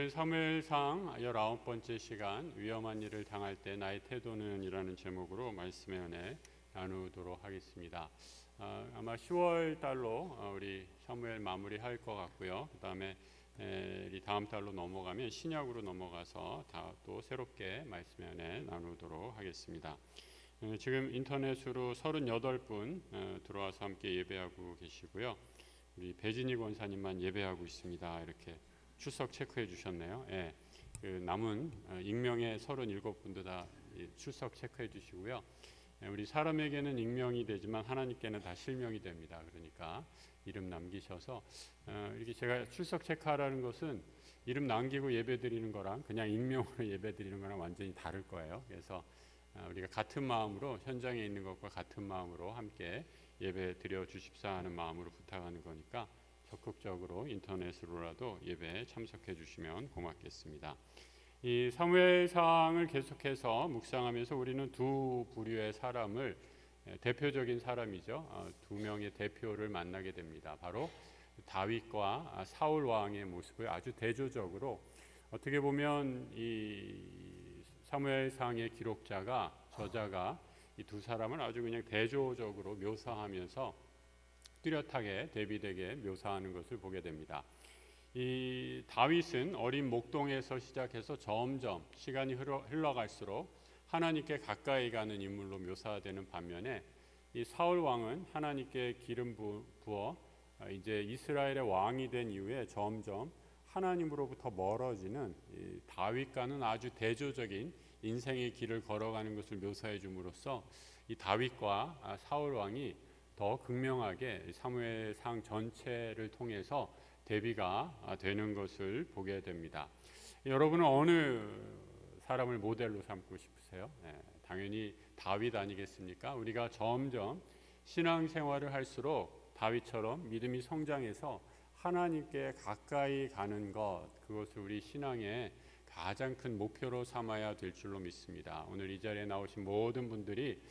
오늘은 사무엘상 19번째 시간 위험한 일을 당할 때 나의 태도는 이라는 제목으로 말씀의 은혜 나누도록 하겠습니다. 아마 10월 달로 우리 사무엘 마무리할 것 같고요. 그 다음에 다음 달로 넘어가면 신약으로 넘어가서 또 새롭게 말씀의 은혜 나누도록 하겠습니다. 지금 인터넷으로 38분 들어와서 함께 예배하고 계시고요. 우리 배진희 권사님만 예배하고 있습니다. 이렇게 출석 체크해 주셨네요. 예, 그 남은 익명의 37분도 다 출석 체크해 주시고요. 우리 사람에게는 익명이 되지만 하나님께는 다 실명이 됩니다. 그러니까 이름 남기셔서 이렇게 제가 출석 체크하라는 것은 이름 남기고 예배 드리는 거랑 그냥 익명으로 예배 드리는 거랑 완전히 다를 거예요. 그래서 우리가 같은 마음으로 현장에 있는 것과 같은 마음으로 함께 예배 드려 주십사 하는 마음으로 부탁하는 거니까 적극적으로 인터넷으로라도 예배에 참석해 주시면 고맙겠습니다. 이 사무엘상을 계속해서 묵상하면서 우리는 두 부류의 사람을 대표적인 사람이죠. 두 명의 대표를 만나게 됩니다. 바로 다윗과 사울 왕의 모습을 아주 대조적으로 어떻게 보면 이 사무엘상의 저자가 이 두 사람을 아주 그냥 대조적으로 묘사하면서 뚜렷하게 다윗에게 묘사하는 것을 보게 됩니다. 이 다윗은 어린 목동에서 시작해서 점점 시간이 흘러갈수록 하나님께 가까이 가는 인물로 묘사되는 반면에 이 사울 왕은 하나님께 기름 부어 이제 이스라엘의 왕이 된 이후에 점점 하나님으로부터 멀어지는 이 다윗과는 아주 대조적인 인생의 길을 걸어가는 것을 묘사해 줌으로써 이 다윗과 사울 왕이 더 극명하게 사무엘상 전체를 통해서 대비가 되는 것을 보게 됩니다. 여러분은 어느 사람을 모델로 삼고 싶으세요? 당연히 다윗 아니겠습니까? 우리가 점점 신앙생활을 할수록 다윗처럼 믿음이 성장해서 하나님께 가까이 가는 것, 그것을 우리 신앙의 가장 큰 목표로 삼아야 될 줄로 믿습니다. 오늘 이 자리에 나오신 모든 분들이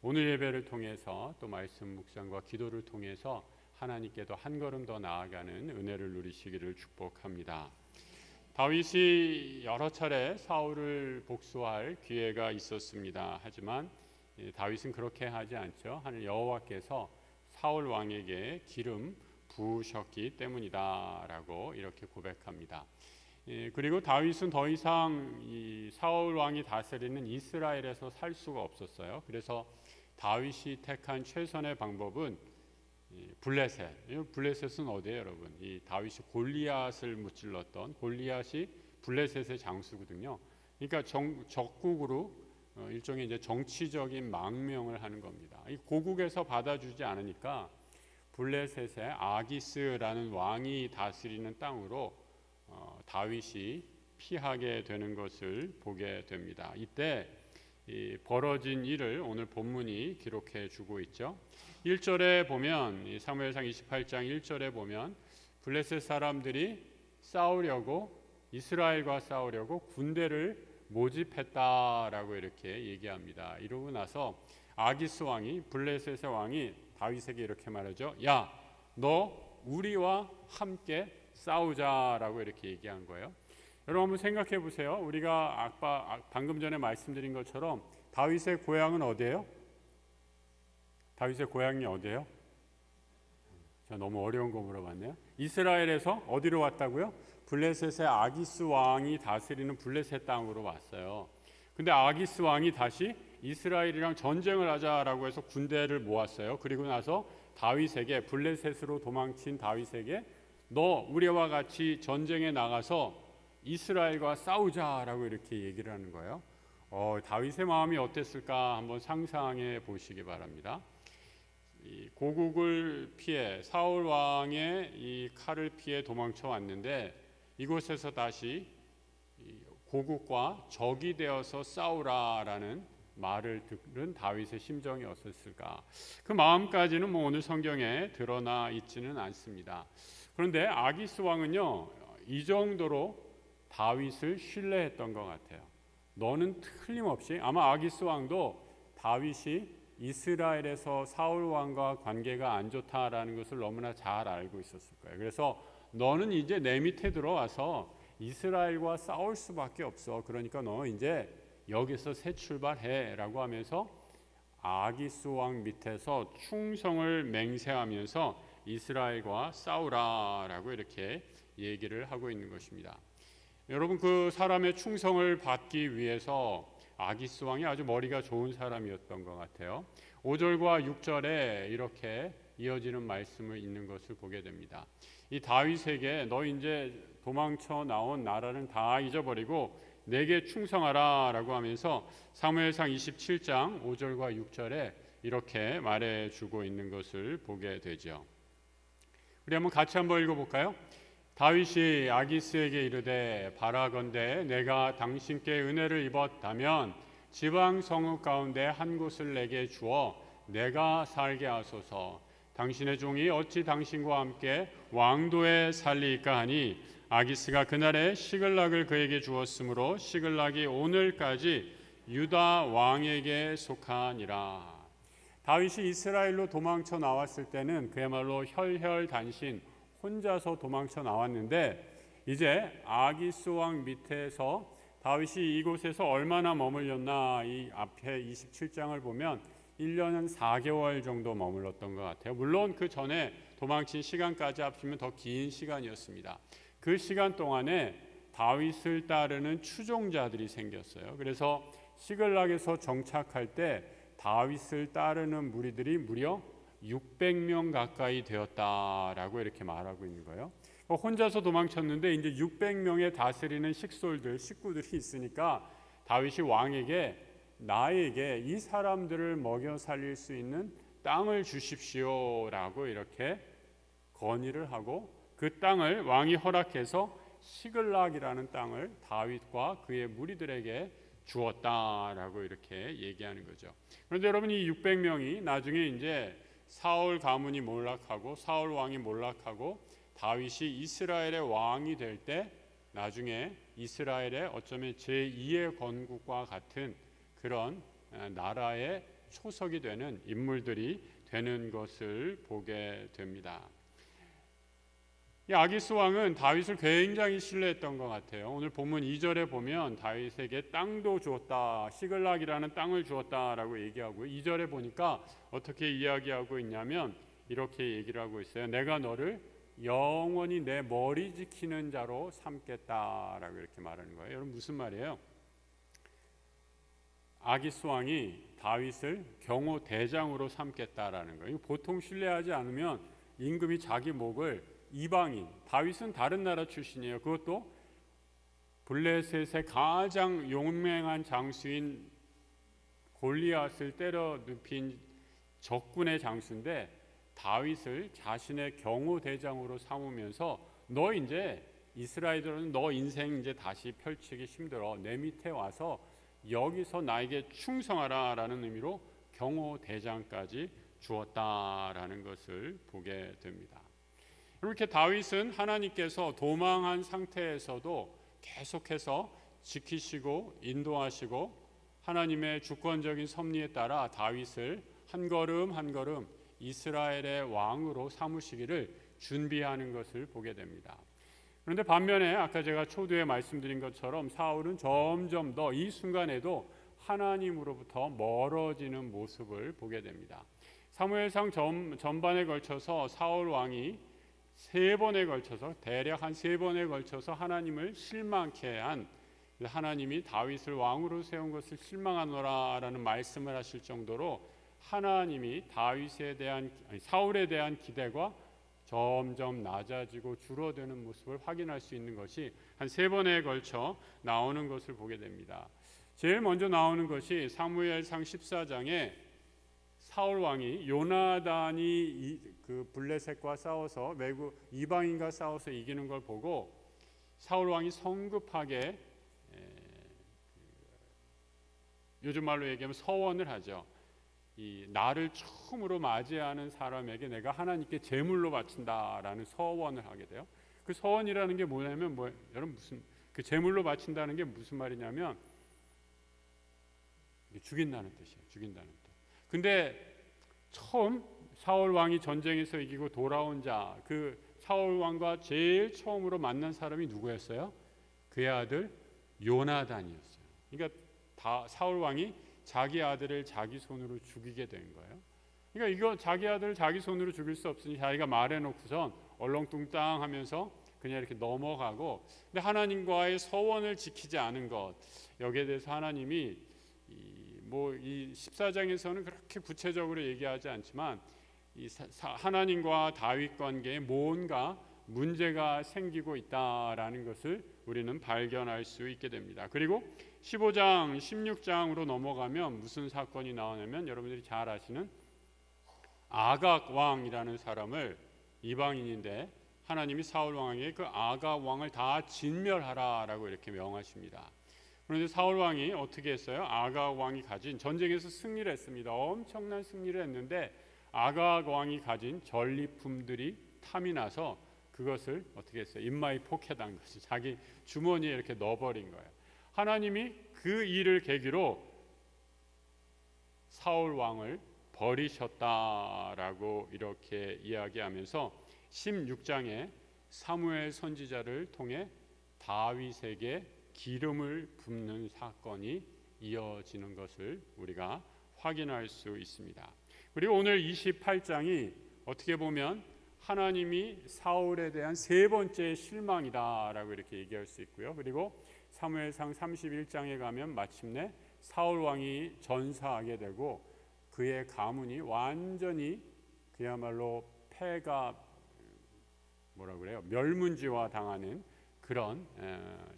오늘 예배를 통해서 또 말씀 묵상과 기도를 통해서 하나님께도 한 걸음 더 나아가는 은혜를 누리시기를 축복합니다. 다윗이 여러 차례 사울을 복수할 기회가 있었습니다. 하지만 다윗은 그렇게 하지 않죠. 하늘 여호와께서 사울 왕에게 기름 부으셨기 때문이다라고 이렇게 고백합니다. 그리고 다윗은 더 이상 이 사울 왕이 다스리는 이스라엘에서 살 수가 없었어요. 그래서 다윗이 택한 최선의 방법은 블레셋은 어디예요, 여러분? 이 다윗이 골리앗을 무찔렀던 골리앗이 블레셋의 장수거든요. 그러니까 적국으로 일종의 이제 정치적인 망명을 하는 겁니다. 이 고국에서 받아주지 않으니까 블레셋의 아기스라는 왕이 다스리는 땅으로 다윗이 피하게 되는 것을 보게 됩니다. 이때 벌어진 일을 오늘 본문이 기록해 주고 있죠. 1절에 보면 사무엘상 28장 1절에 보면 블레셋 사람들이 이스라엘과 싸우려고 군대를 모집했다라고 이렇게 얘기합니다. 이러고 나서 아기스 왕이 블레셋의 왕이 다윗에게 이렇게 말하죠. 야, 너 우리와 함께 싸우자라고 이렇게 얘기한 거예요. 여러분 한번 생각해 보세요. 우리가 방금 전에 말씀드린 것처럼 다윗의 고향은 어디예요? 다윗의 고향이 어디예요? 제가 너무 어려운 거 물어봤네요. 이스라엘에서 어디로 왔다고요? 블레셋의 아기스 왕이 다스리는 블레셋 땅으로 왔어요. 근데 아기스 왕이 다시 이스라엘이랑 전쟁을 하자라고 해서 군대를 모았어요. 그리고 나서 다윗에게 블레셋으로 도망친 다윗에게 너 우리와 같이 전쟁에 나가서 이스라엘과 싸우자라고 이렇게 얘기를 하는 거예요. 다윗의 마음이 어땠을까 한번 상상해 보시기 바랍니다. 이 고국을 피해 사울 왕의 이 칼을 피해 도망쳐 왔는데 이곳에서 다시 고국과 적이 되어서 싸우라라는 말을 들은 다윗의 심정이 어땠을까? 그 마음까지는 오늘 성경에 드러나 있지는 않습니다. 그런데 아기스 왕은요, 이 정도로 다윗을 신뢰했던 것 같아요. 너는 틀림없이 아마 아기스 왕도 다윗이 이스라엘에서 사울 왕과 관계가 안 좋다라는 것을 너무나 잘 알고 있었을 거예요. 그래서 너는 이제 내 밑에 들어와서 이스라엘과 싸울 수밖에 없어. 그러니까 너 이제 여기서 새 출발해라고 하면서 아기스 왕 밑에서 충성을 맹세하면서 이스라엘과 싸우라라고 이렇게 얘기를 하고 있는 것입니다. 여러분, 그 사람의 충성을 받기 위해서 아기스 왕이 아주 머리가 좋은 사람이었던 것 같아요. 5절과 6절에 이렇게 이어지는 말씀을 읽는 것을 보게 됩니다. 이 다윗에게 너 이제 도망쳐 나온 나라는 다 잊어버리고 내게 충성하라 라고 하면서 사무엘상 27장 5절과 6절에 이렇게 말해주고 있는 것을 보게 되죠. 우리 같이 한번 읽어볼까요? 다윗이 아기스에게 이르되 바라건대 내가 당신께 은혜를 입었다면 지방 성읍 가운데 한 곳을 내게 주어 내가 살게 하소서. 당신의 종이 어찌 당신과 함께 왕도에 살리까 하니 아기스가 그날에 시글락을 그에게 주었으므로 시글락이 오늘까지 유다 왕에게 속하니라. 다윗이 이스라엘로 도망쳐 나왔을 때는 그야말로 혈혈단신 혼자서 도망쳐 나왔는데 이제 아기스 왕 밑에서 다윗이 이곳에서 얼마나 머물렀나, 이 앞에 27장을 보면 1년 4개월 정도 머물렀던 것 같아요. 물론 그 전에 도망친 시간까지 합치면 더 긴 시간이었습니다. 그 시간 동안에 다윗을 따르는 추종자들이 생겼어요. 그래서 시글락에서 정착할 때 다윗을 따르는 무리들이 무려 600명 가까이 되었다라고 이렇게 말하고 있는 거예요. 혼자서 도망쳤는데 이제 600명의 다스리는 식구들이 있으니까 다윗이 왕에게 나에게 이 사람들을 먹여 살릴 수 있는 땅을 주십시오라고 이렇게 건의를 하고 그 땅을 왕이 허락해서 시글락이라는 땅을 다윗과 그의 무리들에게 주었다라고 이렇게 얘기하는 거죠. 그런데 여러분, 이 600명이 나중에 이제 사울 가문이 몰락하고 사울 왕이 몰락하고 다윗이 이스라엘의 왕이 될 때 나중에 이스라엘의 어쩌면 제2의 건국과 같은 그런 나라의 초석이 되는 인물들이 되는 것을 보게 됩니다. 이 아기스 왕은 다윗을 굉장히 신뢰했던 것 같아요. 오늘 본문 2절에 보면 다윗에게 땅도 주었다, 시글락이라는 땅을 주었다라고 얘기하고 2절에 보니까 어떻게 이야기하고 있냐면 이렇게 얘기를 하고 있어요. 내가 너를 영원히 내 머리 지키는 자로 삼겠다라고 이렇게 말하는 거예요. 여러분, 무슨 말이에요? 아기스 왕이 다윗을 경호 대장으로 삼겠다라는 거예요. 보통 신뢰하지 않으면 임금이 자기 목을 이방인, 다윗은 다른 나라 출신이에요. 그것도 블레셋의 가장 용맹한 장수인 골리앗을 때려 눕힌 적군의 장수인데 다윗을 자신의 경호 대장으로 삼으면서 너 이제 이스라엘들은 너 인생 이제 다시 펼치기 힘들어. 내 밑에 와서 여기서 나에게 충성하라라는 의미로 경호 대장까지 주었다라는 것을 보게 됩니다. 이렇게 다윗은 하나님께서 도망한 상태에서도 계속해서 지키시고 인도하시고 하나님의 주권적인 섭리에 따라 다윗을 한 걸음 한 걸음 이스라엘의 왕으로 삼으시기를 준비하는 것을 보게 됩니다. 그런데 반면에 아까 제가 초두에 말씀드린 것처럼 사울은 점점 더 이 순간에도 하나님으로부터 멀어지는 모습을 보게 됩니다. 사무엘상 전반에 걸쳐서 사울 왕이 세 번에 걸쳐서 대략 한 세 번에 걸쳐서 하나님을 실망케 한 하나님이 다윗을 왕으로 세운 것을 실망하노라라는 말씀을 하실 정도로 하나님이 사울에 대한 기대가 점점 낮아지고 줄어드는 모습을 확인할 수 있는 것이 한 세 번에 걸쳐 나오는 것을 보게 됩니다. 제일 먼저 나오는 것이 사무엘상 14장에 사울 왕이 요나단이 그 블레셋과 싸워서 외국 이방인과 싸워서 이기는 걸 보고 사울 왕이 성급하게 요즘 말로 얘기하면 서원을 하죠. 이 나를 처음으로 맞이하는 사람에게 내가 하나님께 제물로 바친다라는 서원을 하게 돼요. 그 서원이라는 게 뭐냐면 여러분 무슨 그 제물로 바친다는 게 무슨 말이냐면 죽인다는 뜻이에요. 죽인다는 뜻. 근데 처음 사울 왕이 전쟁에서 이기고 돌아온 자, 그 사울 왕과 제일 처음으로 만난 사람이 누구였어요? 그의 아들 요나단이었어요. 그러니까 사울 왕이 자기 아들을 자기 손으로 죽이게 된 거예요. 그러니까 이거 자기 아들을 자기 손으로 죽일 수 없으니 자기가 말해놓고선 얼렁뚱땅 하면서 그냥 이렇게 넘어가고, 근데 하나님과의 서원을 지키지 않은 것, 여기에 대해서 하나님이 이 14장에서는 그렇게 구체적으로 얘기하지 않지만 하나님과 다윗 관계에 뭔가 문제가 생기고 있다라는 것을 우리는 발견할 수 있게 됩니다. 그리고 15장, 16장으로 넘어가면 무슨 사건이 나오냐면 여러분들이 잘 아시는 아각 왕이라는 사람을, 이방인인데 하나님이 사울 왕에게 그 아각 왕을 다 진멸하라라고 이렇게 명하십니다. 그런데 사울 왕이 어떻게 했어요? 아각 왕이 가진, 전쟁에서 승리를 했습니다. 엄청난 승리를 했는데 아각 왕이 가진 전리품들이 탐이 나서 그것을 어떻게 했어요? 인마이 포켓한 것이 자기 주머니에 이렇게 넣어버린 거예요. 하나님이 그 일을 계기로 사울 왕을 버리셨다라고 이렇게 이야기하면서 16장에 사무엘 선지자를 통해 다윗에게 기름을 붓는 사건이 이어지는 것을 우리가 확인할 수 있습니다. 그리고 오늘 28장이 어떻게 보면 하나님이 사울에 대한 세 번째 실망이다라고 이렇게 얘기할 수 있고요. 그리고 사무엘상 31장에 가면 마침내 사울 왕이 전사하게 되고 그의 가문이 완전히 그야말로 폐가 멸문지화 당하는 그런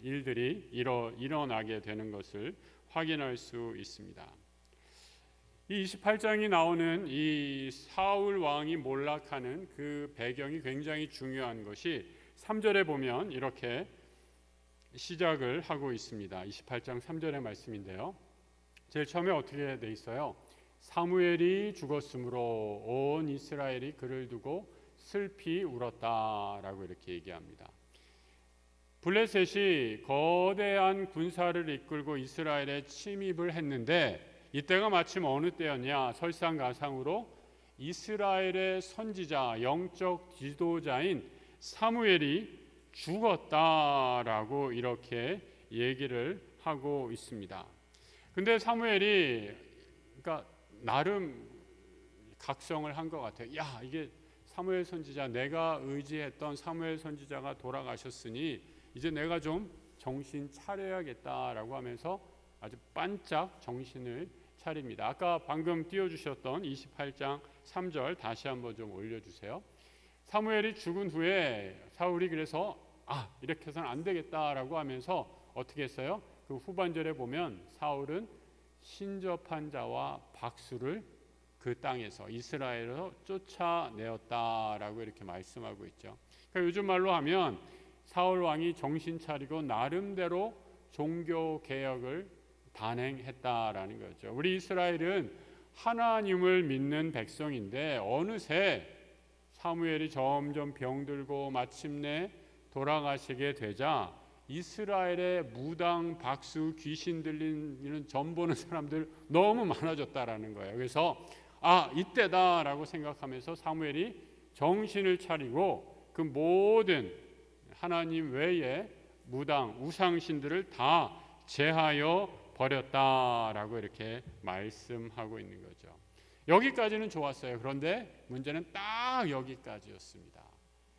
일들이 일어나게 되는 것을 확인할 수 있습니다. 이 28장이 나오는 이 사울 왕이 몰락하는 그 배경이 굉장히 중요한 것이 3절에 보면 이렇게 시작을 하고 있습니다. 28장 3절의 말씀인데요. 제일 처음에 어떻게 돼 있어요? 사무엘이 죽었으므로 온 이스라엘이 그를 두고 슬피 울었다라고 이렇게 얘기합니다. 블레셋이 거대한 군사를 이끌고 이스라엘에 침입을 했는데 이때가 마침 어느 때였냐? 설상가상으로 이스라엘의 선지자, 영적 지도자인 사무엘이 죽었다라고 이렇게 얘기를 하고 있습니다. 근데 사무엘이 그러니까 나름 각성을 한 것 같아요. 야, 이게 사무엘 선지자, 내가 의지했던 사무엘 선지자가 돌아가셨으니 이제 내가 좀 정신 차려야겠다라고 하면서 아주 반짝 정신을 차립니다. 아까 방금 띄워주셨던 28장 3절 다시 한번 좀 올려주세요. 사무엘이 죽은 후에 사울이 그래서 이렇게 해서는 안 되겠다라고 하면서 어떻게 했어요? 그 후반절에 보면 사울은 신접한 자와 박수를 그 땅에서 이스라엘에서 쫓아내었다라고 이렇게 말씀하고 있죠. 그러니까 요즘 말로 하면 사울 왕이 정신 차리고 나름대로 종교 개혁을 단행했다라는 거죠. 우리 이스라엘은 하나님을 믿는 백성인데 어느새 사무엘이 점점 병들고 마침내 돌아가시게 되자 이스라엘의 무당, 박수, 귀신 들리는 점 보는 사람들 너무 많아졌다라는 거예요. 그래서 이때다라고 생각하면서 사무엘이 정신을 차리고 그 모든 하나님 외에 무당, 우상신들을 다 제하여 버렸다라고 이렇게 말씀하고 있는 거죠. 여기까지는 좋았어요. 그런데 문제는 딱 여기까지였습니다.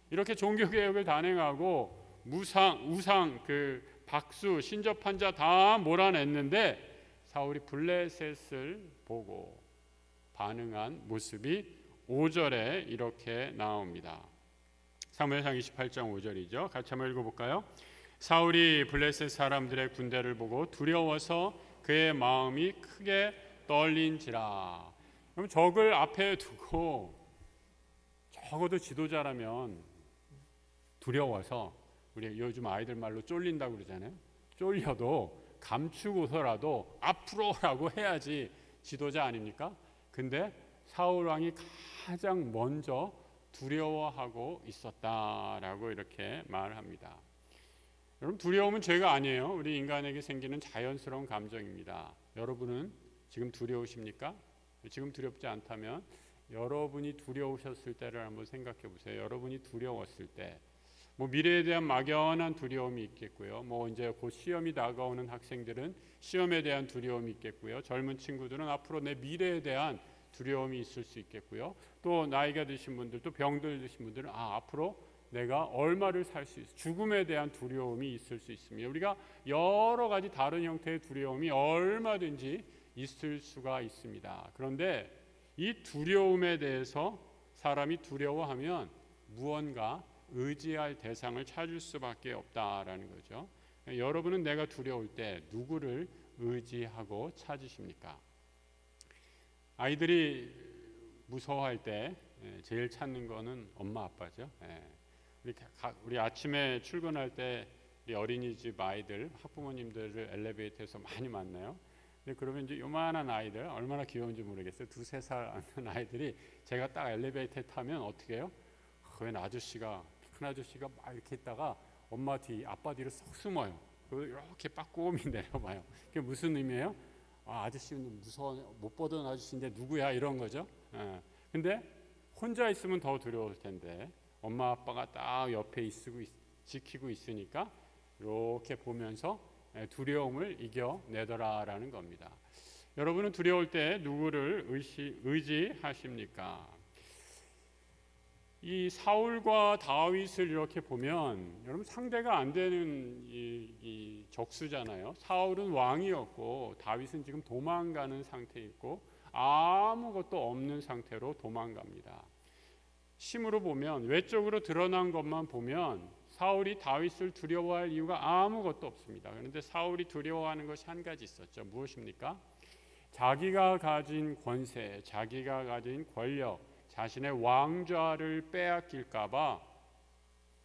이렇게 종교개혁을 단행하고 우상, 그 박수, 신접한 자 다 몰아냈는데 사울이 블레셋을 보고 반응한 모습이 5절에 이렇게 나옵니다. 사무엘상 28장 5절이죠. 같이 한번 읽어볼까요? 사울이 블레셋 사람들의 군대를 보고 두려워서 그의 마음이 크게 떨린지라. 그럼 적을 앞에 두고 적어도 지도자라면 두려워서, 우리 요즘 아이들 말로 쫄린다고 그러잖아요. 쫄려도 감추고서라도 앞으로라고 해야지 지도자 아닙니까? 근데 사울 왕이 가장 먼저 두려워하고 있었다라고 이렇게 말합니다. 여러분, 두려움은 죄가 아니에요. 우리 인간에게 생기는 자연스러운 감정입니다. 여러분은 지금 두려우십니까? 지금 두렵지 않다면 여러분이 두려우셨을 때를 한번 생각해 보세요. 여러분이 두려웠을 때 뭐 미래에 대한 막연한 두려움이 있겠고요. 뭐 이제 곧 시험이 다가오는 학생들은 시험에 대한 두려움이 있겠고요. 젊은 친구들은 앞으로 내 미래에 대한 두려움이 있을 수 있겠고요. 또 나이가 드신 분들, 또 병들 드신 분들은 앞으로 내가 얼마를 살 수 있어, 죽음에 대한 두려움이 있을 수 있습니다. 우리가 여러 가지 다른 형태의 두려움이 얼마든지 있을 수가 있습니다. 그런데 이 두려움에 대해서 사람이 두려워하면 무언가 의지할 대상을 찾을 수밖에 없다라는 거죠. 여러분은 내가 두려울 때 누구를 의지하고 찾으십니까? 아이들이 무서워할 때 제일 찾는 거는 엄마 아빠죠. 우리 아침에 출근할 때 우리 어린이집 아이들, 학부모님들을 엘리베이터에서 많이 만나요. 근데 그러면 이제 요만한 아이들, 얼마나 귀여운지 모르겠어요. 2-3살 아이들이 제가 딱 엘리베이터에 타면 어떻게 해요? 웬 아저씨가, 큰 아저씨가 막 이렇게 있다가 엄마 뒤, 아빠 뒤로 쏙 숨어요. 그리고 이렇게 빠꼼히 내려봐요. 그게 무슨 의미예요? 아저씨는 무서워, 못 보던 아저씨인데 누구야, 이런 거죠. 근데 혼자 있으면 더 두려울 텐데 엄마 아빠가 딱 옆에 지키고 있으니까 이렇게 보면서 두려움을 이겨내더라라는 겁니다. 여러분은 두려울 때 누구를 의지하십니까? 이 사울과 다윗을 이렇게 보면 여러분 상대가 안 되는 이 적수잖아요. 사울은 왕이었고 다윗은 지금 도망가는 상태에 있고 아무것도 없는 상태로 도망갑니다. 심으로 보면, 외적으로 드러난 것만 보면 사울이 다윗을 두려워할 이유가 아무것도 없습니다. 그런데 사울이 두려워하는 것이 한 가지 있었죠. 무엇입니까? 자기가 가진 권세, 자기가 가진 권력, 자신의 왕좌를 빼앗길까 봐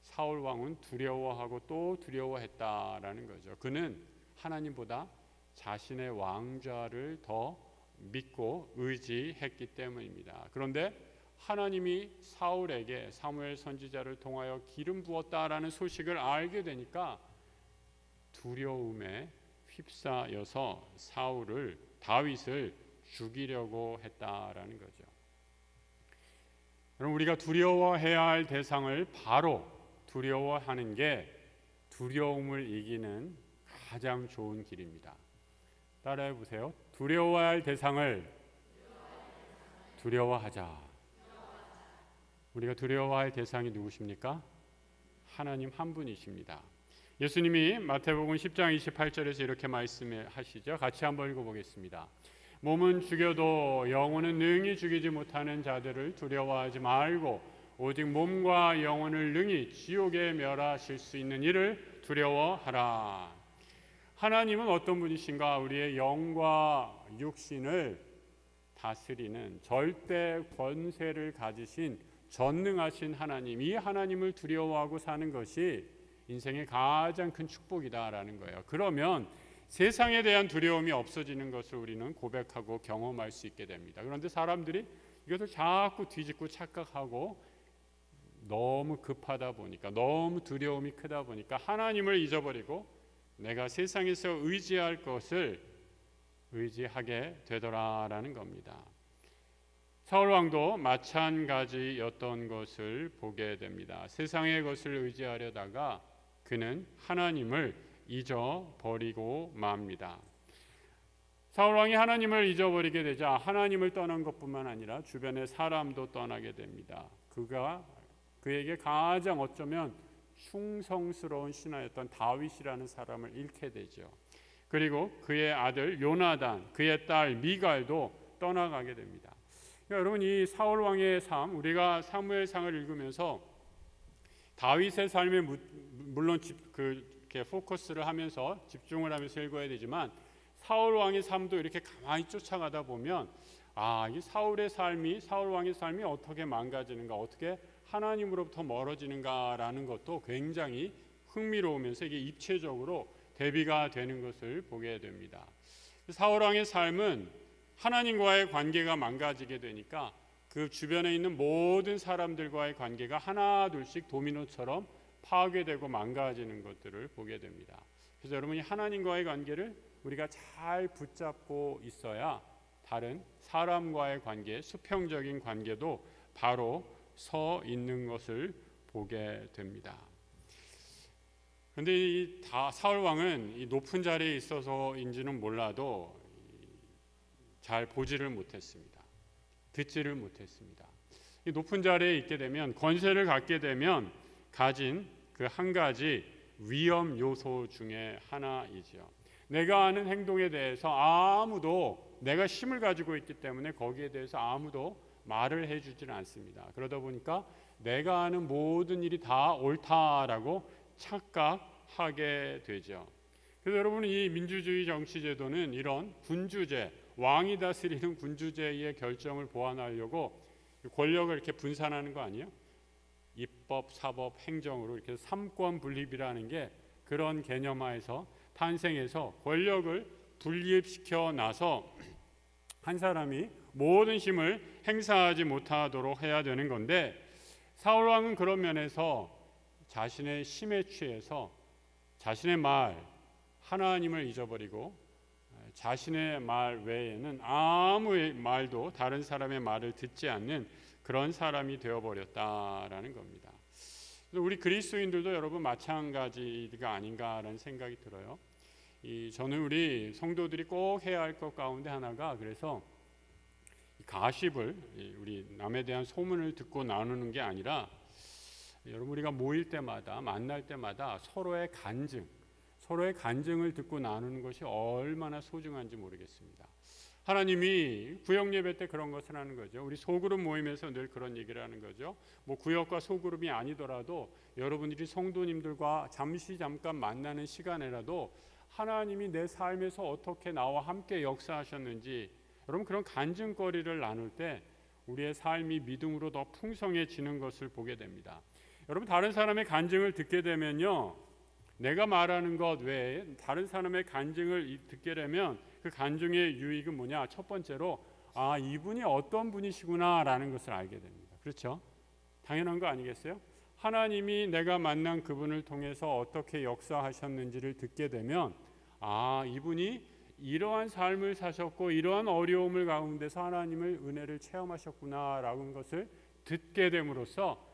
사울 왕은 두려워하고 또 두려워했다라는 거죠. 그는 하나님보다 자신의 왕좌를 더 믿고 의지했기 때문입니다. 그런데 하나님이 사울에게 사무엘 선지자를 통하여 기름 부었다라는 소식을 알게 되니까 두려움에 휩싸여서 다윗을 죽이려고 했다라는 거죠. 그럼 우리가 두려워해야 할 대상을 바로 두려워하는 게 두려움을 이기는 가장 좋은 길입니다. 따라해 보세요. 두려워해야 할 대상을 두려워하자. 우리가 두려워할 대상이 누구십니까? 하나님 한 분이십니다. 예수님이 마태복음 10장 28절에서 이렇게 말씀하시죠. 같이 한번 읽어보겠습니다. 몸은 죽여도 영혼은 능히 죽이지 못하는 자들을 두려워하지 말고 오직 몸과 영혼을 능히 지옥에 멸하실 수 있는 이를 두려워하라. 하나님은 어떤 분이신가? 우리의 영과 육신을 다스리는 절대 권세를 가지신 전능하신 하나님, 이 하나님을 두려워하고 사는 것이 인생의 가장 큰 축복이다라는 거예요. 그러면 세상에 대한 두려움이 없어지는 것을 우리는 고백하고 경험할 수 있게 됩니다. 그런데 사람들이 이것을 자꾸 뒤집고 착각하고 너무 급하다 보니까, 너무 두려움이 크다 보니까 하나님을 잊어버리고 내가 세상에서 의지할 것을 의지하게 되더라라는 겁니다. 사울 왕도 마찬가지였던 것을 보게 됩니다. 세상의 것을 의지하려다가 그는 하나님을 잊어버리고 맙니다. 사울 왕이 하나님을 잊어버리게 되자 하나님을 떠난 것뿐만 아니라 주변의 사람도 떠나게 됩니다. 그에게 가장 어쩌면 충성스러운 신하였던 다윗이라는 사람을 잃게 되죠. 그리고 그의 아들 요나단, 그의 딸 미갈도 떠나가게 됩니다. 여러분, 이 사울 왕의 삶, 우리가 사무엘상을 읽으면서 다윗의 삶에 물론 이렇게 포커스를 하면서 집중을 하면서 읽어야 되지만 사울 왕의 삶도 이렇게 가만히 쫓아가다 보면 이 사울 왕의 삶이 어떻게 망가지는가, 어떻게 하나님으로부터 멀어지는가라는 것도 굉장히 흥미로우면서 이게 입체적으로 대비가 되는 것을 보게 됩니다. 사울 왕의 삶은 하나님과의 관계가 망가지게 되니까 그 주변에 있는 모든 사람들과의 관계가 하나둘씩 도미노처럼 파괴되고 망가지는 것들을 보게 됩니다. 그래서 여러분이 하나님과의 관계를 우리가 잘 붙잡고 있어야 다른 사람과의 관계, 수평적인 관계도 바로 서 있는 것을 보게 됩니다. 근데 이 사울 왕은 이 높은 자리에 있어서인지는 몰라도 잘 보지를 못했습니다. 듣지를 못했습니다. 이 높은 자리에 있게 되면, 권세를 갖게 되면 가진 그 한 가지 위험 요소 중에 하나이지요. 내가 하는 행동에 대해서 아무도, 내가 힘을 가지고 있기 때문에 거기에 대해서 아무도 말을 해주지는 않습니다. 그러다 보니까 내가 하는 모든 일이 다 옳다라고 착각하게 되죠. 그래서 여러분, 이 민주주의 정치제도는 이런 군주제, 왕이 다스리는 군주제의 결정을 보완하려고 권력을 이렇게 분산하는 거 아니에요? 입법, 사법, 행정으로 이렇게 삼권 분립이라는 게 그런 개념하에서 탄생해서 권력을 분립시켜 나서 한 사람이 모든 힘을 행사하지 못하도록 해야 되는 건데, 사울 왕은 그런 면에서 자신의 힘에 취해서 자신의 말, 하나님을 잊어버리고 자신의 말 외에는 아무 말도, 다른 사람의 말을 듣지 않는 그런 사람이 되어버렸다라는 겁니다. 그래서 우리 그리스도인들도 여러분 마찬가지가 아닌가라는 생각이 들어요. 저는 우리 성도들이 꼭 해야 할 것 가운데 하나가, 그래서 가십을, 우리 남에 대한 소문을 듣고 나누는 게 아니라, 여러분 우리가 모일 때마다, 만날 때마다 서로의 간증을 듣고 나누는 것이 얼마나 소중한지 모르겠습니다. 하나님이 구역 예배 때 그런 것을 하는 거죠. 우리 소그룹 모임에서 늘 그런 얘기를 하는 거죠. 뭐 구역과 소그룹이 아니더라도 여러분들이 성도님들과 잠깐 만나는 시간에라도 하나님이 내 삶에서 어떻게 나와 함께 역사하셨는지, 여러분 그런 간증거리를 나눌 때 우리의 삶이 믿음으로 더 풍성해지는 것을 보게 됩니다. 여러분, 다른 사람의 간증을 듣게 되면요, 내가 말하는 것 외에 다른 사람의 간증을 듣게 되면 그 간증의 유익은 뭐냐? 첫 번째로, 이분이 어떤 분이시구나 라는 것을 알게 됩니다. 그렇죠? 당연한 거 아니겠어요? 하나님이 내가 만난 그분을 통해서 어떻게 역사하셨는지를 듣게 되면, 이분이 이러한 삶을 사셨고 이러한 어려움을 가운데서 하나님의 은혜를 체험하셨구나 라는 것을 듣게 됨으로써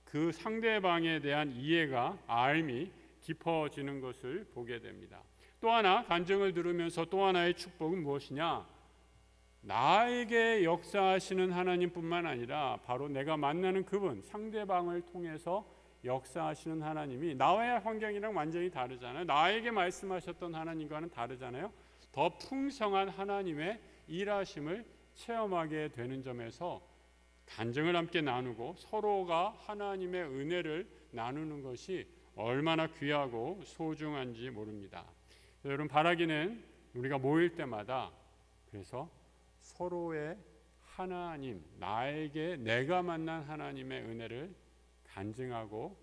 그 상대방에 대한 이해가, 알미 깊어지는 것을 보게 됩니다. 또 하나, 간증을 들으면서 또 하나의 축복은 무엇이냐? 나에게 역사하시는 하나님뿐만 아니라 바로 내가 만나는 그분, 상대방을 통해서 역사하시는 하나님이 나와의 환경이랑 완전히 다르잖아요. 나에게 말씀하셨던 하나님과는 다르잖아요. 더 풍성한 하나님의 일하심을 체험하게 되는 점에서 간증을 함께 나누고 서로가 하나님의 은혜를 나누는 것이 얼마나 귀하고 소중한지 모릅니다. 여러분, 바라기는 우리가 모일 때마다 그래서 서로의 하나님, 나에게 내가 만난 하나님의 은혜를 간증하고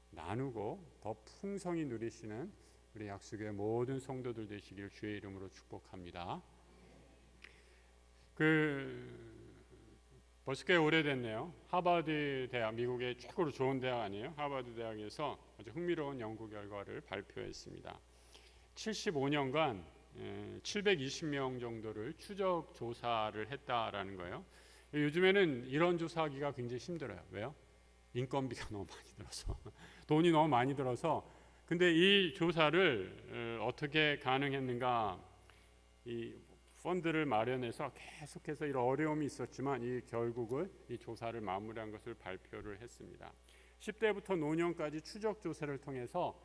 나누고 더 풍성히 누리시는 우리 약속의 모든 성도들 되시길 주의 이름으로 축복합니다. 벌써 꽤 오래됐네요. 하버드 대학, 미국의 최고로 좋은 대학 아니에요? 하버드 대학에서 아주 흥미로운 연구 결과를 발표했습니다. 75년간 720명 정도를 추적 조사를 했다라는 거예요. 요즘에는 이런 조사하기가 굉장히 힘들어요. 왜요? 인건비가 너무 많이 들어서 돈이 너무 많이 들어서. 근데 이 조사를 어떻게 가능했는가? 이 펀드를 마련해서 계속해서 이런 어려움이 있었지만 결국은 이 조사를 마무리한 것을 발표를 했습니다. 10대부터 노년까지 추적 조사를 통해서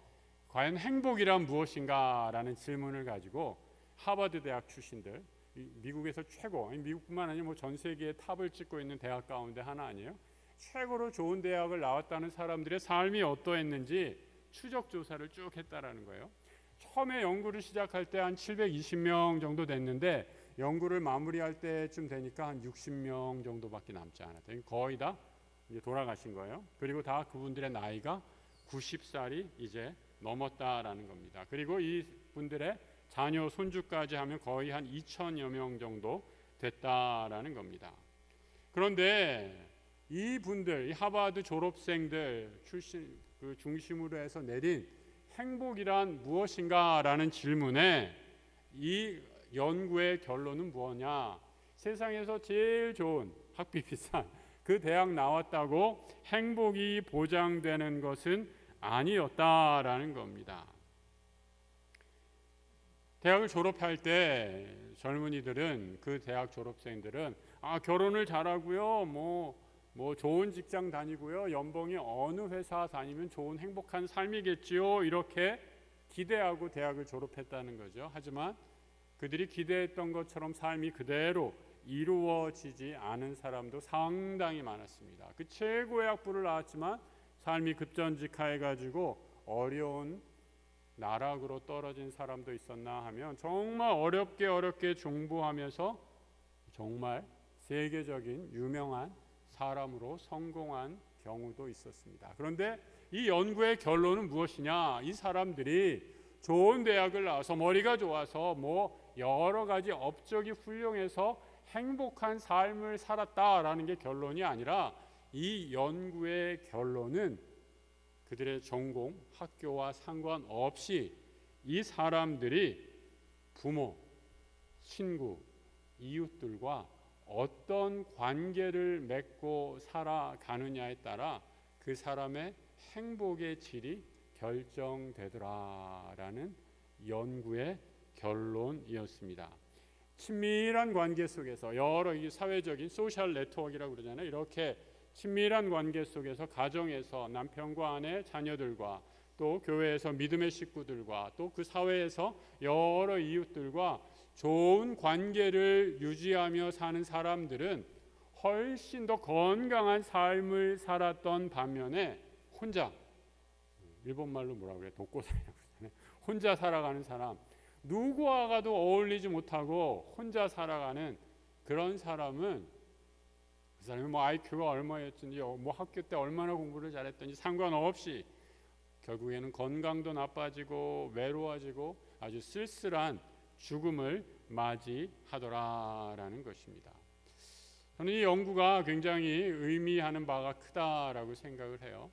과연 행복이란 무엇인가라는 질문을 가지고 하버드 대학 출신들, 미국에서 최고, 미국뿐만 아니라 전 세계의 탑을 찍고 있는 대학 가운데 하나 아니에요? 최고로 좋은 대학을 나왔다는 사람들의 삶이 어떠했는지 추적 조사를 쭉 했다라는 거예요. 처음에 연구를 시작할 때 한 720명 정도 됐는데 연구를 마무리할 때쯤 되니까 한 60명 정도밖에 남지 않았대요. 거의 다 이제 돌아가신 거예요. 그리고 다 그분들의 나이가 90살이 이제 넘었다라는 겁니다. 그리고 이 분들의 자녀, 손주까지 하면 거의 한 2,000여 명 정도 됐다라는 겁니다. 그런데 이 분들, 이 하버드 졸업생들 출신 중심으로 해서 내린 행복이란 무엇인가라는 질문에 이 연구의 결론은 무엇냐? 세상에서 제일 좋은, 학비 비싼 그 대학 나왔다고 행복이 보장되는 것은 아니었다라는 겁니다. 대학을 졸업할 때 젊은이들은, 그 대학 졸업생들은 결혼을 잘하고요, 뭐 좋은 직장 다니고요, 연봉이 어느 회사 다니면 좋은 행복한 삶이겠지요, 이렇게 기대하고 대학을 졸업했다는 거죠. 하지만 그들이 기대했던 것처럼 삶이 그대로 이루어지지 않은 사람도 상당히 많았습니다. 그 최고의 학부를 나왔지만 삶이 급전직하해가지고 어려운 나락으로 떨어진 사람도 있었나 하면 정말 어렵게 중부하면서 정말 세계적인 유명한 사람으로 성공한 경우도 있었습니다. 그런데 이 연구의 결론은 무엇이냐? 이 사람들이 좋은 대학을 나와서 머리가 좋아서 뭐 여러 가지 업적이 훌륭해서 행복한 삶을 살았다라는 게 결론이 아니라, 이 연구의 결론은 그들의 전공, 학교와 상관없이 이 사람들이 부모, 친구, 이웃들과 어떤 관계를 맺고 살아가느냐에 따라 그 사람의 행복의 질이 결정되더라라는 연구의 결론이었습니다. 친밀한 관계 속에서 여러 사회적인 소셜 네트워크라고 그러잖아요. 이렇게 친밀한 관계 속에서 가정에서 남편과 아내, 자녀들과 또 교회에서 믿음의 식구들과 또 그 사회에서 여러 이웃들과 좋은 관계를 유지하며 사는 사람들은 훨씬 더 건강한 삶을 살았던 반면에 혼자, 일본말로 뭐라고 그래요? 독고살이라고 그러잖아요. 혼자 살아가는 사람, 누구와가도 어울리지 못하고 혼자 살아가는 그런 사람은, 그 사람이 뭐 IQ가 얼마였든지 뭐 학교 때 얼마나 공부를 잘했든지 상관없이 결국에는 건강도 나빠지고 외로워지고 아주 쓸쓸한 죽음을 맞이하더라라는 것입니다. 저는 이 연구가 굉장히 의미하는 바가 크다라고 생각을 해요.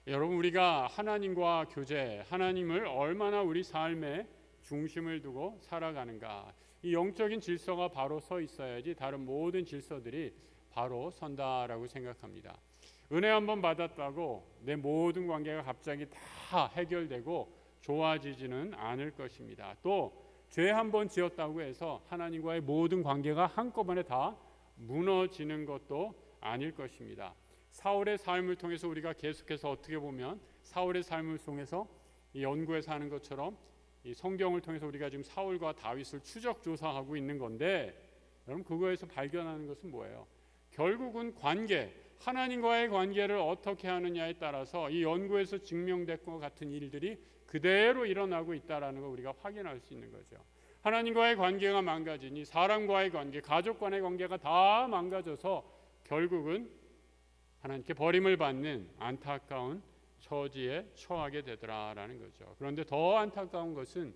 여러분, 우리가 하나님과 교제, 하나님을 얼마나 우리 삶에 중심을 두고 살아가는가, 이 영적인 질서가 바로 서 있어야지 다른 모든 질서들이 바로 선다라고 생각합니다. 은혜 한번 받았다고 내 모든 관계가 갑자기 다 해결되고 좋아지지는 않을 것입니다. 또 죄 한번 지었다고 해서 하나님과의 모든 관계가 한꺼번에 다 무너지는 것도 아닐 것입니다. 사울의 삶을 통해서 우리가 계속해서 어떻게 보면 사울의 삶을 통해서 이 연구에서 하는 것처럼 이 성경을 통해서 우리가 지금 사울과 다윗을 추적 조사하고 있는 건데, 여러분 그거에서 발견하는 것은 뭐예요? 결국은 관계, 하나님과의 관계를 어떻게 하느냐에 따라서 이 연구에서 증명된 것 같은 일들이 그대로 일어나고 있다라는 걸 우리가 확인할 수 있는 거죠. 하나님과의 관계가 망가지니 사람과의 관계, 가족 간의 관계가 다 망가져서 결국은 하나님께 버림을 받는 안타까운 처지에 처하게 되더라라는 거죠. 그런데 더 안타까운 것은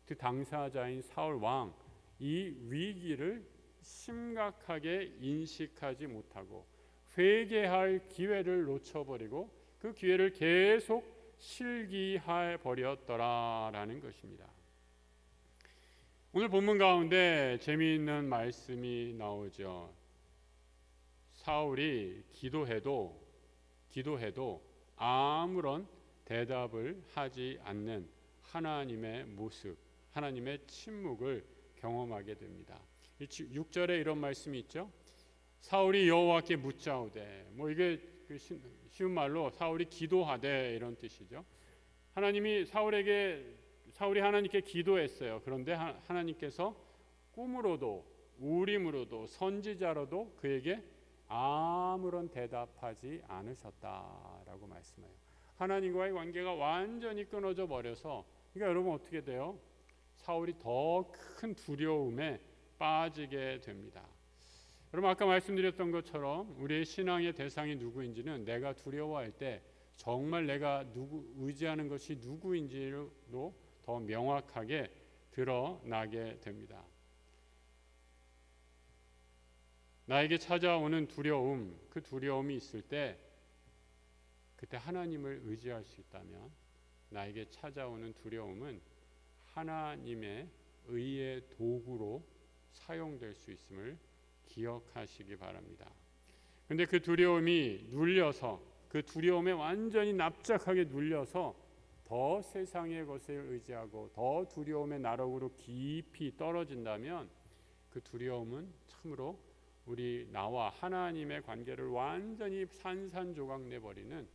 그 당사자인 사울 왕, 이 위기를 심각하게 인식하지 못하고 회개할 기회를 놓쳐버리고 그 기회를 계속 실기해 버렸더라라는 것입니다. 오늘 본문 가운데 재미있는 말씀이 나오죠. 사울이 기도해도 아무런 대답을 하지 않는 하나님의 모습, 하나님의 침묵을 경험하게 됩니다. 6절에 이런 말씀이 있죠. 사울이 여호와께 묻자오되, 뭐 이게 쉬운 말로 사울이 기도하되 이런 뜻이죠. 사울이 하나님께 기도했어요. 그런데 하나님께서 꿈으로도 우림으로도 선지자로도 그에게 아무런 대답하지 않으셨다라고 말씀해요. 하나님과의 관계가 완전히 끊어져 버려서, 그러니까 여러분 어떻게 돼요? 사울이 더 큰 두려움에 빠지게 됩니다. 여러분 아까 말씀드렸던 것처럼 우리의 신앙의 대상이 누구인지는 내가 두려워할 때 정말 내가 의지하는 것이 누구인지로 더 명확하게 드러나게 됩니다. 나에게 찾아오는 두려움, 그 두려움이 있을 때 그때 하나님을 의지할 수 있다면 나에게 찾아오는 두려움은 하나님의 의의 도구로 사용될 수 있음을 기억하시기 바랍니다. 그런데 그 두려움이 눌려서 그 두려움에 완전히 납작하게 눌려서 더 세상의 것을 의지하고 더 두려움의 나락으로 깊이 떨어진다면 그 두려움은 참으로 나와 하나님의 관계를 완전히 산산조각 내버리는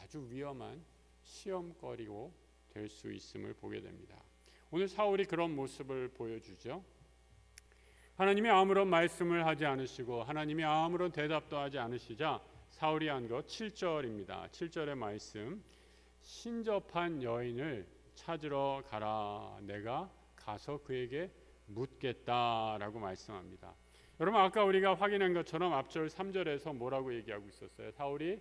아주 위험한 시험거리고 될 수 있음을 보게 됩니다. 오늘 사울이 그런 모습을 보여주죠. 하나님이 아무런 말씀을 하지 않으시고 하나님이 아무런 대답도 하지 않으시자 사울이 한 것 7절입니다. 7절의 말씀, 신접한 여인을 찾으러 가라. 내가 가서 그에게 묻겠다라고 말씀합니다. 여러분, 아까 우리가 확인한 것처럼 앞절 3절에서 뭐라고 얘기하고 있었어요? 사울이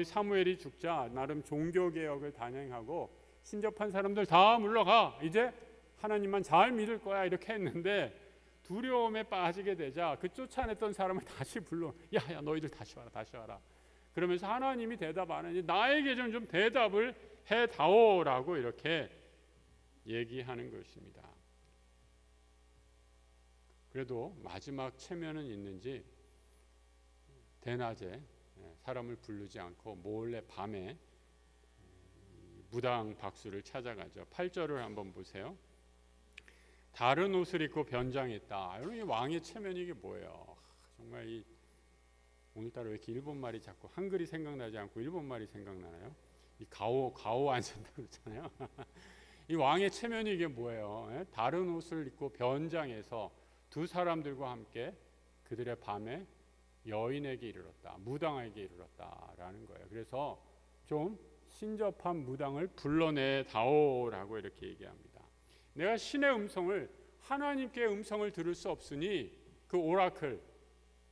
사무엘이 죽자 나름 종교개혁을 단행하고 신접한 사람들 다 물러가, 이제 하나님만 잘 믿을 거야, 이렇게 했는데 두려움에 빠지게 되자 그 쫓아냈던 사람을 다시 불러, 야 너희들 다시 와라. 그러면서 하나님이 대답 안 하니 나에게 좀 대답을 해다오라고 이렇게 얘기하는 것입니다. 그래도 마지막 체면은 있는지 대낮에 사람을 부르지 않고 몰래 밤에 무당 박수를 찾아가죠. 8절을 한번 보세요. 다른 옷을 입고 변장했다. 여러분, 이 왕의 체면이 이게 뭐예요? 정말 오늘따라 왜 이렇게 일본 말이 자꾸 한글이 생각나지 않고 일본 말이 생각나나요? 이 가오 안 쓴다고 그러잖아요. 이 왕의 체면이 이게 뭐예요? 다른 옷을 입고 변장해서 두 사람들과 함께 그들의 밤에 여인에게 이르렀다, 무당에게 이르렀다라는 거예요. 그래서 좀 신접한 무당을 불러내 다오라고 이렇게 얘기합니다. 내가 신의 음성을, 하나님께 음성을 들을 수 없으니 그 오라클,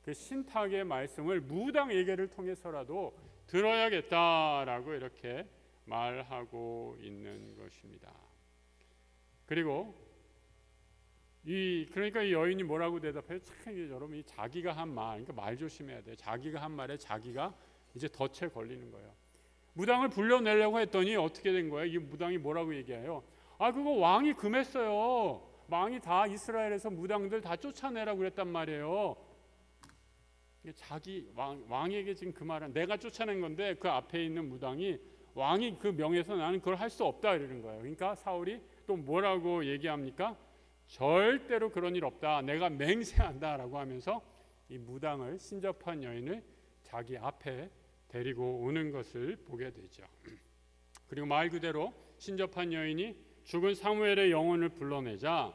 그 신탁의 말씀을 무당에게를 통해서라도 들어야겠다라고 이렇게 말하고 있는 것입니다. 그리고 그러니까 이 여인이 뭐라고 대답해요? 참, 여러분, 이 자기가 한 말, 그러니까 말 조심해야 돼요. 자기가 한 말에 자기가 이제 덫에 걸리는 거예요. 무당을 불러내려고 했더니 어떻게 된 거예요? 이 무당이 뭐라고 얘기해요? 그거 왕이 금했어요. 왕이 다 이스라엘에서 무당들 다 쫓아내라고 그랬단 말이에요. 자기 왕에게 지금 그 말은, 내가 쫓아낸 건데 그 앞에 있는 무당이 왕이 그 명예에서 나는 그걸 할 수 없다 이러는 거예요. 그러니까 사울이 또 뭐라고 얘기합니까? 절대로 그런 일 없다, 내가 맹세한다라고 하면서 이 무당을, 신접한 여인을 자기 앞에 데리고 오는 것을 보게 되죠. 그리고 말 그대로 신접한 여인이 죽은 사무엘의 영혼을 불러내자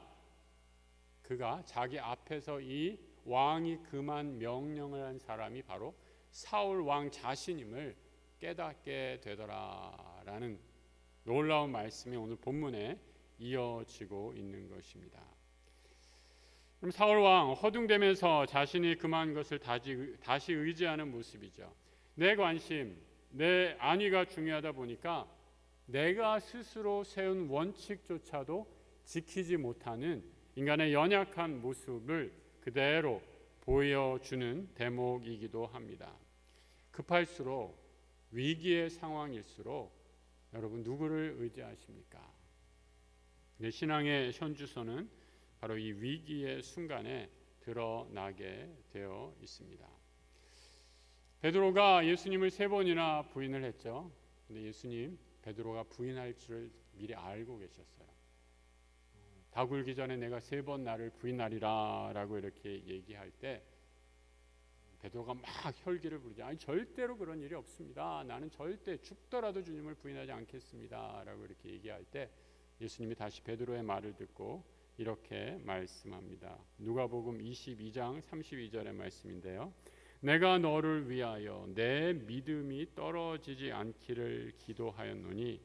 그가 자기 앞에서 이 왕이 금한 명령을 한 사람이 바로 사울 왕 자신임을 깨닫게 되더라라는 놀라운 말씀이 오늘 본문에 이어지고 있는 것입니다. 그럼 사울 왕 허둥대면서 자신이 금한 것을 다시 의지하는 모습이죠. 내 관심, 내 안위가 중요하다 보니까 내가 스스로 세운 원칙조차도 지키지 못하는 인간의 연약한 모습을 그대로 보여주는 대목이기도 합니다. 급할수록, 위기의 상황일수록 여러분 누구를 의지하십니까? 내 신앙의 현주소는 바로 이 위기의 순간에 드러나게 되어 있습니다. 베드로가 예수님을 3번이나 부인을 했죠. 근데 예수님 베드로가 부인할 줄을 미리 알고 계셨어요. 다 굴기 전에 내가 3번 나를 부인하리라 라고 이렇게 얘기할 때 베드로가 막 혈기를 부리죠. 아니, 절대로 그런 일이 없습니다. 나는 절대 죽더라도 주님을 부인하지 않겠습니다 라고 이렇게 얘기할 때 예수님이 다시 베드로의 말을 듣고 이렇게 말씀합니다. 누가복음 22장 32절의 말씀인데요. 내가 너를 위하여 내 믿음이 떨어지지 않기를 기도하였노니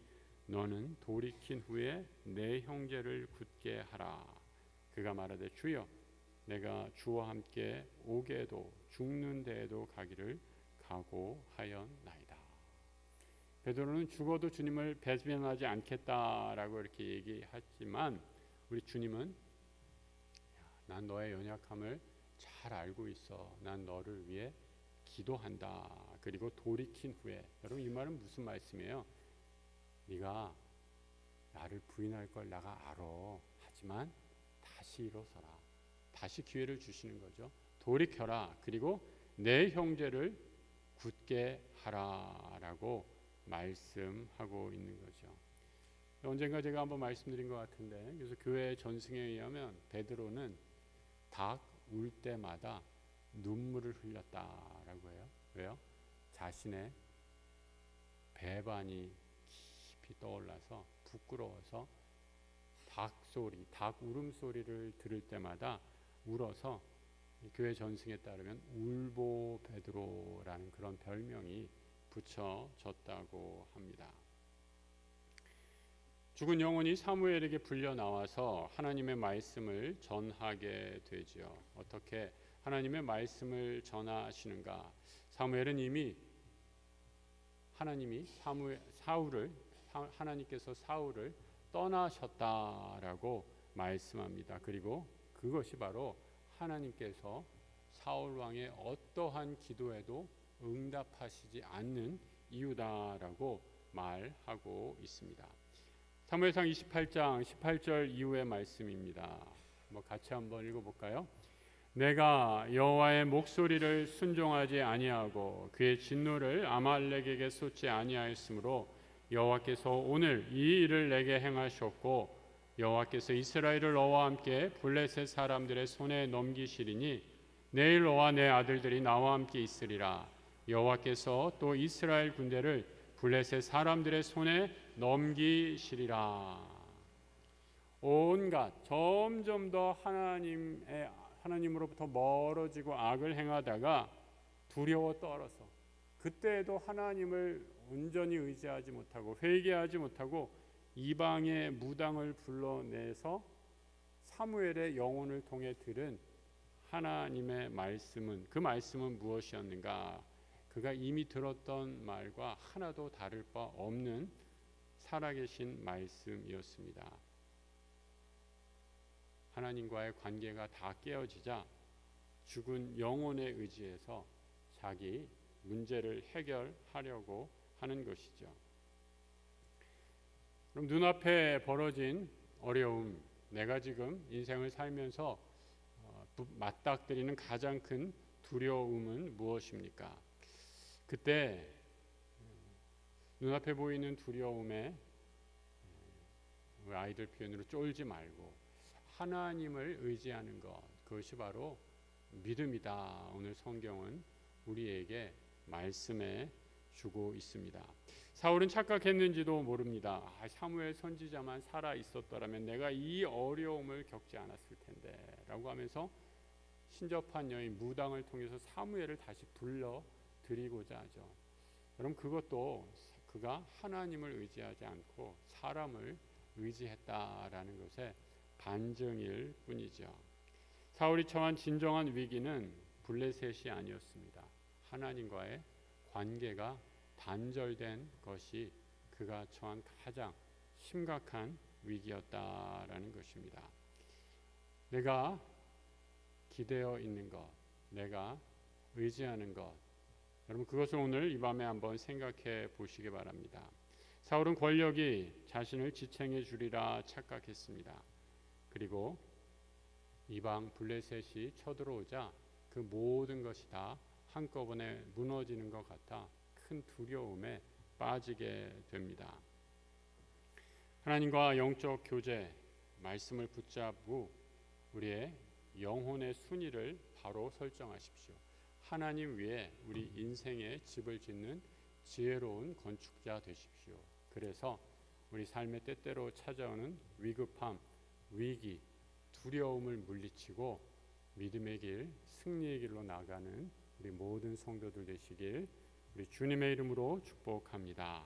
너는 돌이킨 후에 내 형제를 굳게 하라. 그가 말하되 주여 내가 주와 함께 오게도 죽는 데에도 가기를 각오하였나이다. 베드로는 죽어도 주님을 배신하지 않겠다라고 이렇게 얘기했지만 우리 주님은 난 너의 연약함을 잘 알고 있어. 난 너를 위해 기도한다. 그리고 돌이킨 후에, 여러분 이 말은 무슨 말씀이에요? 네가 나를 부인할 걸 내가 알아. 하지만 다시 일어서라. 다시 기회를 주시는 거죠. 돌이켜라. 그리고 내 형제를 굳게 가라라고 말씀하고 있는 거죠. 언젠가 제가 한번 말씀드린 것 같은데, 그래서 교회 전승에 의하면 베드로는 닭 울 때마다 눈물을 흘렸다라고 해요. 왜요? 자신의 배반이 깊이 떠올라서 부끄러워서 닭 울음소리를 들을 때마다 울어서 교회 전승에 따르면 울보 베드로라는 그런 별명이 붙여졌다고 합니다. 죽은 영혼이 사무엘에게 불려 나와서 하나님의 말씀을 전하게 되지요. 어떻게 하나님의 말씀을 전하시는가? 사무엘은 이미 하나님께서 사울을 떠나셨다라고 말씀합니다. 그리고 그것이 바로 하나님께서 사울 왕의 어떠한 기도에도 응답하시지 않는 이유다라고 말하고 있습니다. 사무엘상 28장 18절 이후의 말씀입니다. 같이 한번 읽어볼까요? 내가 여호와의 목소리를 순종하지 아니하고 그의 진노를 아말렉에게 쏟지 아니하였으므로 여호와께서 오늘 이 일을 내게 행하셨고 여호와께서 이스라엘을 너와 함께 블레셋 사람들의 손에 넘기시리니 내일 너와 내 아들들이 나와 함께 있으리라. 여호와께서 또 이스라엘 군대를 블레셋 사람들의 손에 넘기시리라. 온갖 점점 더 하나님으로부터 멀어지고 악을 행하다가 두려워 떨어서 그때에도 하나님을 온전히 의지하지 못하고 회개하지 못하고 이방의 무당을 불러내서 사무엘의 영혼을 통해 들은 하나님의 말씀은, 그 말씀은 무엇이었는가? 그가 이미 들었던 말과 하나도 다를 바 없는 살아계신 말씀이었습니다. 하나님과의 관계가 다 깨어지자 죽은 영혼에 의지해서 자기 문제를 해결하려고 하는 것이죠. 그럼 눈앞에 벌어진 어려움, 내가 지금 인생을 살면서 맞닥뜨리는 가장 큰 두려움은 무엇입니까? 그때 눈앞에 보이는 두려움에 아이들 표현으로 쫄지 말고 하나님을 의지하는 것, 그것이 바로 믿음이다. 오늘 성경은 우리에게 말씀해 주고 있습니다. 사울은 착각했는지도 모릅니다. 사무엘 선지자만 살아 있었더라면 내가 이 어려움을 겪지 않았을 텐데 라고 하면서 신접한 여인 무당을 통해서 사무엘을 다시 불러 드리고자 하죠. 여러분, 그것도 그가 하나님을 의지하지 않고 사람을 의지했다라는 것의 반증일 뿐이죠. 사울이 처한 진정한 위기는 블레셋이 아니었습니다. 하나님과의 관계가 단절된 것이 그가 처한 가장 심각한 위기였다라는 것입니다. 내가 기대어 있는 것, 내가 의지하는 것, 여러분 그것을 오늘 이 밤에 한번 생각해 보시기 바랍니다. 사울은 권력이 자신을 지탱해 주리라 착각했습니다. 그리고 이방 블레셋이 쳐들어오자 그 모든 것이 다 한꺼번에 무너지는 것 같아 큰 두려움에 빠지게 됩니다. 하나님과 영적 교제, 말씀을 붙잡고 우리의 영혼의 순위를 바로 설정하십시오. 하나님 위에 우리 인생의 집을 짓는 지혜로운 건축자 되십시오. 그래서 우리 삶의 때때로 찾아오는 위급함, 위기, 두려움을 물리치고 믿음의 길, 승리의 길로 나가는 우리 모든 성도들 되시길 우리 주님의 이름으로 축복합니다.